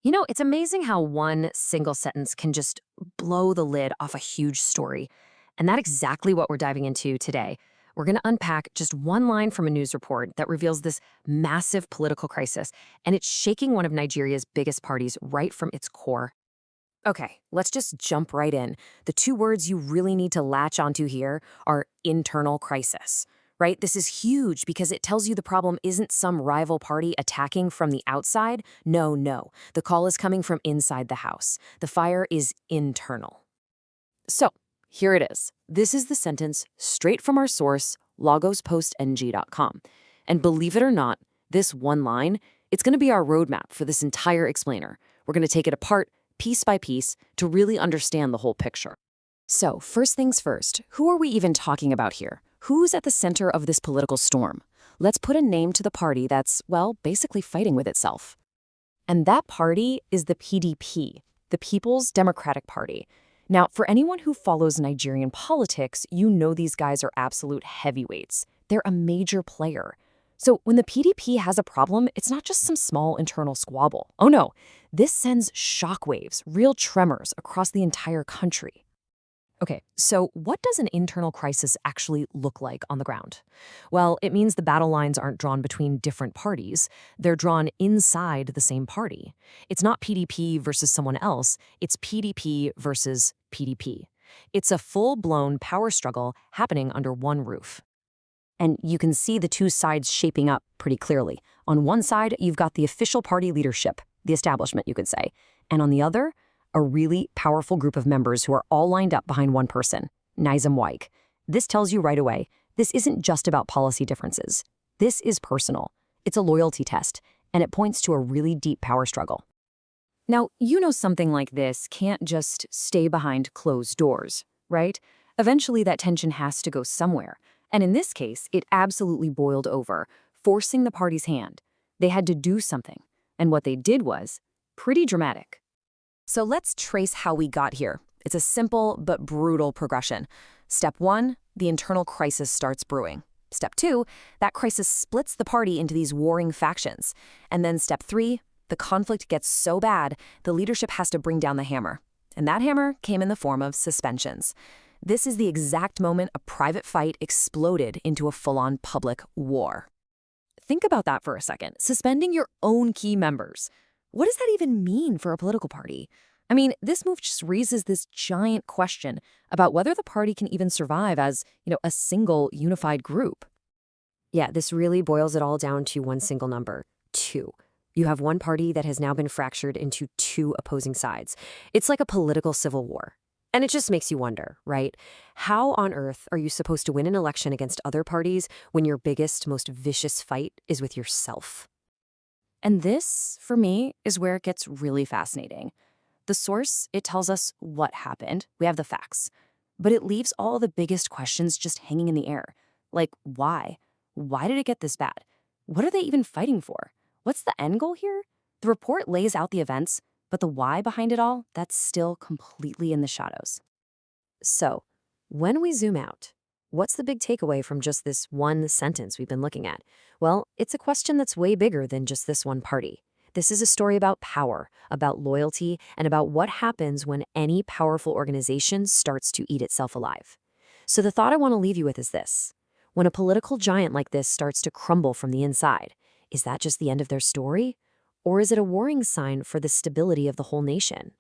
It's amazing how one single sentence can just blow the lid off a huge story. And that's exactly what we're diving into today. We're going to unpack just one line from a news report that reveals this massive political crisis, and it's shaking one of Nigeria's biggest parties right from its core. Okay, let's just jump right in. The two words you really need to latch onto here are internal crisis, right? This is huge because it tells you the problem isn't some rival party attacking from the outside. No, no. The call is coming from inside the house. The fire is internal. So, here it is. This is the sentence straight from our source, logospostng.com. And believe it or not, this one line, it's going to be our roadmap for this entire explainer. We're going to take it apart piece by piece to really understand the whole picture. So, first things first, who are we even talking about here? Who's at the center of this political storm? Let's put a name to the party that's, well, basically fighting with itself. And that party is the PDP, the People's Democratic Party. Now, for anyone who follows Nigerian politics, you know these guys are absolute heavyweights. They're a major player. So when the PDP has a problem, it's not just some small internal squabble. Oh no, this sends shockwaves, real tremors across the entire country. Okay, so what does an internal crisis actually look like on the ground? Well, it means the battle lines aren't drawn between different parties. They're drawn inside the same party. It's not PDP versus someone else. It's PDP versus PDP. It's a full-blown power struggle happening under one roof. And you can see the two sides shaping up pretty clearly. On one side, you've got the official party leadership, the establishment, you could say. And on the other, a really powerful group of members who are all lined up behind one person, Nyesom Wike. This tells you right away, this isn't just about policy differences. This is personal. It's a loyalty test, and it points to a really deep power struggle. Now, something like this can't just stay behind closed doors, right? Eventually, that tension has to go somewhere. And in this case, it absolutely boiled over, forcing the party's hand. They had to do something. And what they did was pretty dramatic. So let's trace how we got here. It's a simple but brutal progression. Step 1, the internal crisis starts brewing. Step 2, that crisis splits the party into these warring factions. And then step 3, the conflict gets so bad, the leadership has to bring down the hammer. And that hammer came in the form of suspensions. This is the exact moment a private fight exploded into a full-on public war. Think about that for a second. Suspending your own key members. What does that even mean for a political party? I mean, this move just raises this giant question about whether the party can even survive as, a single unified group. Yeah, this really boils it all down to one single number, 2. You have one party that has now been fractured into 2 opposing sides. It's like a political civil war. And it just makes you wonder, right? How on earth are you supposed to win an election against other parties when your biggest, most vicious fight is with yourself? And this, for me, is where it gets really fascinating. The source, it tells us what happened. We have the facts. But it leaves all the biggest questions just hanging in the air. Like, why? Why did it get this bad? What are they even fighting for? What's the end goal here? The report lays out the events, but the why behind it all, that's still completely in the shadows. So, when we zoom out, what's the big takeaway from just this one sentence we've been looking at? Well, it's a question that's way bigger than just this one party. This is a story about power, about loyalty, and about what happens when any powerful organization starts to eat itself alive. So the thought I want to leave you with is this. When a political giant like this starts to crumble from the inside, is that just the end of their story? Or is it a warning sign for the stability of the whole nation?